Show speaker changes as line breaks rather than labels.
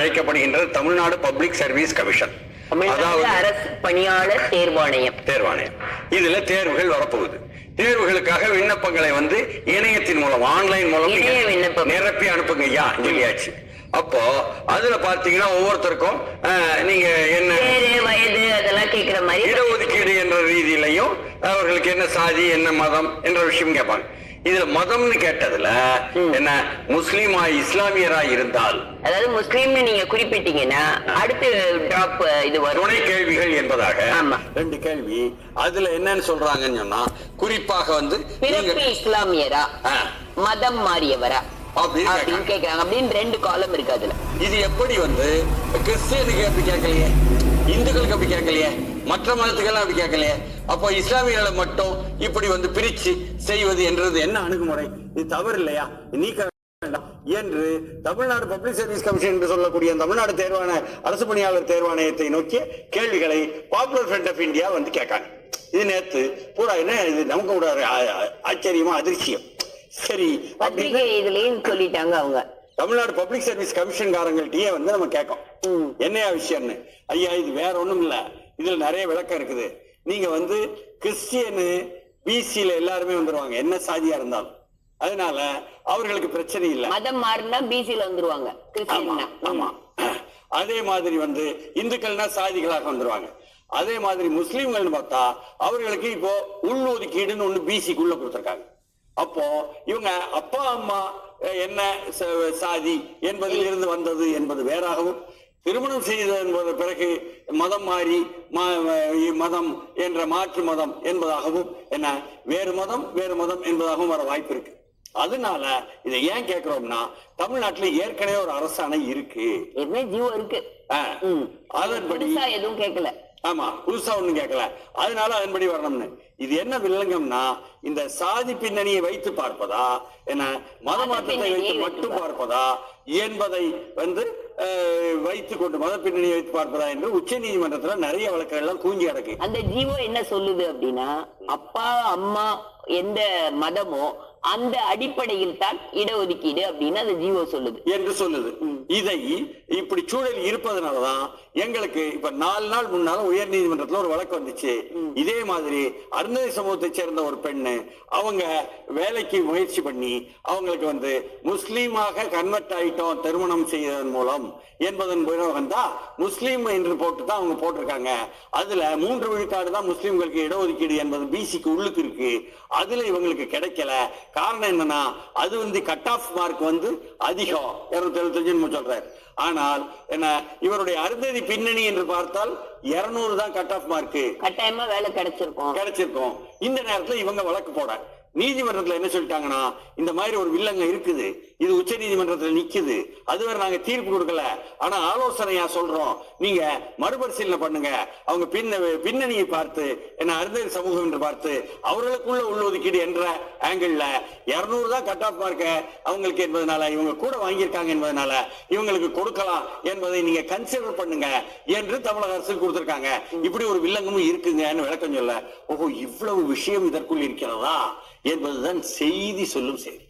அழைக்கப்படுகின்ற Tamil Nadu public service commission,
அதாவது அரசு பணியாளர் தேர்வாணையம்.
இதுல தேர்வுகள் வரப்போகுது. தேர்வுகளுக்காக விண்ணப்பங்களை இணையத்தின் மூலம் ஆன்லைன் மூலம் நிரப்பி அனுப்புங்க ஐயா சொல்லியாச்சு. அப்போ அதுல பாத்தீங்கன்னா ஒவ்வொருத்தருக்கும் நீங்க என்ன
வயது அதெல்லாம் கேட்கிற மாதிரி
இடஒதுக்கீடு என்ற ரீதியிலையும் அவர்களுக்கு என்ன சாதி என்ன மதம் என்ற விஷயம் கேட்பாங்க. இதுல மதம்னு கேட்டதுல என்ன முஸ்லீமா இஸ்லாமியரா இருந்தால்,
அதாவது முஸ்லீம் நீங்க குறிப்பிட்டீங்கன்னா அடுத்து டிராப் இது வரும்
துணை கேள்விகள் என்பதாக 2 கேள்வி. அதுல என்னன்னு சொல்றாங்கன்னு சொன்னா குறிப்பாக
பிறப்பு இஸ்லாமியரா மதம் மாறியவரா அப்படின்னு கேக்குறாங்க. அப்படின்னு 2 காலம் இருக்கு. அதுல
இது எப்படி கிறிஸ்டியனுக்கு அப்படி கேட்கலையே, இந்துக்களுக்கு அப்படி கேட்கலையே, மற்ற மதத்துக்கெல்லாம் அப்படி கேட்கலையே. அப்போ இஸ்லாமியர்களை மட்டும் இப்படி பிரிச்சு செய்வது என்றது என்ன அணுகுமுறை? இது தவறு இல்லையா? நீக்க வேண்டாம் என்று தமிழ்நாடு பப்ளிக் சர்வீஸ் கமிஷன் என்று சொல்லக்கூடிய தமிழ்நாடு அரசு பணியாளர் தேர்வாணையத்தை நோக்கிய கேள்விகளை பாப்புலர் ஃப்ரண்ட் ஆஃப் இந்தியா கேட்காங்க. இது நேத்து பூரா என்ன இது நமக்கு கூட ஆச்சரியமா அதிர்ச்சியம். சரி,
இதுலயும் சொல்லிட்டாங்க அவங்க.
தமிழ்நாடு பப்ளிக் சர்வீஸ் கமிஷன்காரங்கள்ட்டயே நம்ம கேட்கோம் என்னையா விஷயம்னு. ஐயா இது வேற ஒண்ணும் இல்ல, இதுல நிறைய விளக்கம் இருக்குது. நீங்க கிறிஸ்டியனு பிசில எல்லாருமே வந்துருவாங்க என்ன சாதியா இருந்தாலும், அதனால அவர்களுக்கு பிரச்சனை இல்லை.
மதம் மாறினா பிசில வந்துருவாங்க.
ஆமா, அதே மாதிரி இந்துக்கள்னா சாதிகளாக வந்துருவாங்க. அதே மாதிரி முஸ்லீம்கள்னு பார்த்தா அவர்களுக்கு இப்போ உள்ஒதுக்கீடுன்னு ஒண்ணு பிசிக்குள்ள கொடுத்திருக்காங்க. அப்போ இவங்க அப்பா அம்மா என்ன சாதி என்பதில் இருந்து வந்தது என்பது வேறாகவும், திருமணம் செய்த பிறகு மதம் மாறி மதம் என்ற மாற்று மதம் என்பதாகவும் என்ன வேறு மதம் என்பதாகவும் வர வாய்ப்பு இருக்கு. அதனால இதை ஏன் கேட்கிறோம்னா தமிழ்நாட்டுல ஏற்கனவே ஒரு அரசாணை இருக்கு, அதன்படி
எதுவும் கேட்கல.
ஆமா, புதுசா ஒண்ணும் கேட்கல. அதனால அதன்படி வரணும்னு. இது என்ன வில்லங்கம்னா இந்த சாதி பின்னணியை வைத்து பார்ப்பதா என்ன மத மாற்றத்தை வைத்து மட்டும் பார்ப்பதா என்பதை வைத்துக் கொண்டு மத பின்னணியை வைத்து பார்ப்பதா என்று உச்ச நீதிமன்றத்துல நிறைய வழக்குகள் எல்லாம் கூஞ்சி கிடக்கு.
அந்த ஜீவோ என்ன சொல்லுது அப்படின்னா அப்பா அம்மா எந்த மதமோ அந்த அடிப்படையில் தான் இடஒதுக்கீடு அப்படின்னு அந்த ஜீவோ சொல்லுது
என்று சொல்லுது. இதை இப்படி சூழல் இருப்பதனாலதான் எங்களுக்கு இப்ப 4 நாள் முன்னால உயர் நீதிமன்றத்துல ஒரு வழக்கு வந்துச்சு. இதே மாதிரி அருந்ததி சமூகத்தை சேர்ந்த ஒரு பெண்ணு அவங்க வேலைக்கு முயற்சி பண்ணி அவங்களுக்கு முஸ்லீமாக கன்வெர்ட் ஆயிட்டோம் திருமணம் செய்வதன் மூலம் என்பதன் மூலம் தான் முஸ்லீம் என்று போட்டுதான் அவங்க போட்டிருக்காங்க. அதுல 3 விழுக்காடு தான் முஸ்லீம்களுக்கு இடஒதுக்கீடு என்பது பிசிக்கு உள்ளுக்கு இருக்கு. அதுல இவங்களுக்கு கிடைக்கல. காரணம் என்னன்னா அது கட் ஆஃப் மார்க் அதிகம் 275 சொல்றாரு. ஆனால் என்ன இவருடைய அருந்ததி பின்னணி என்று பார்த்தால் 200 தான் கட் ஆஃப் மார்க்.
கட்டாயமா வேலை கிடைச்சிருக்கும்.
இந்த நேரத்துல இவங்க வழக்கு போட நீதிமன்றத்துல என்ன சொல்லிட்டாங்கன்னா இந்த மாதிரி ஒரு வில்லங்க இருக்குது, இது உச்ச நீதிமன்றத்துல நிக்குது, அதுவரை நாங்க தீர்ப்பு கொடுக்கல, ஆனா ஆலோசனையா சொல்றோம், நீங்க மறுபரிசீலனை பண்ணுங்க. அவங்க பின்னணியை பார்த்து என்ன அருந்ததி சமூகம் என்று பார்த்து அவர்களுக்குள்ள உள்ளொதுக்கீடு என்ற ஆங்கிள் 200 தான் கட் ஆஃப் மார்க்க அவங்களுக்கு என்பதனால இவங்க கூட வாங்கியிருக்காங்க என்பதனால இவங்களுக்கு கொடுக்கலாம் என்பதை நீங்க கன்சிடர் பண்ணுங்க என்று தமிழக அரசு கொடுத்திருக்காங்க. இப்படி ஒரு வில்லங்கமும் இருக்குங்கன்னு விளக்கம் சொல்ல, ஓஹோ இவ்வளவு விஷயம் இதற்குள் இருக்கிறதா என்பதுதான் செய்தி சொல்லும் செய்தி.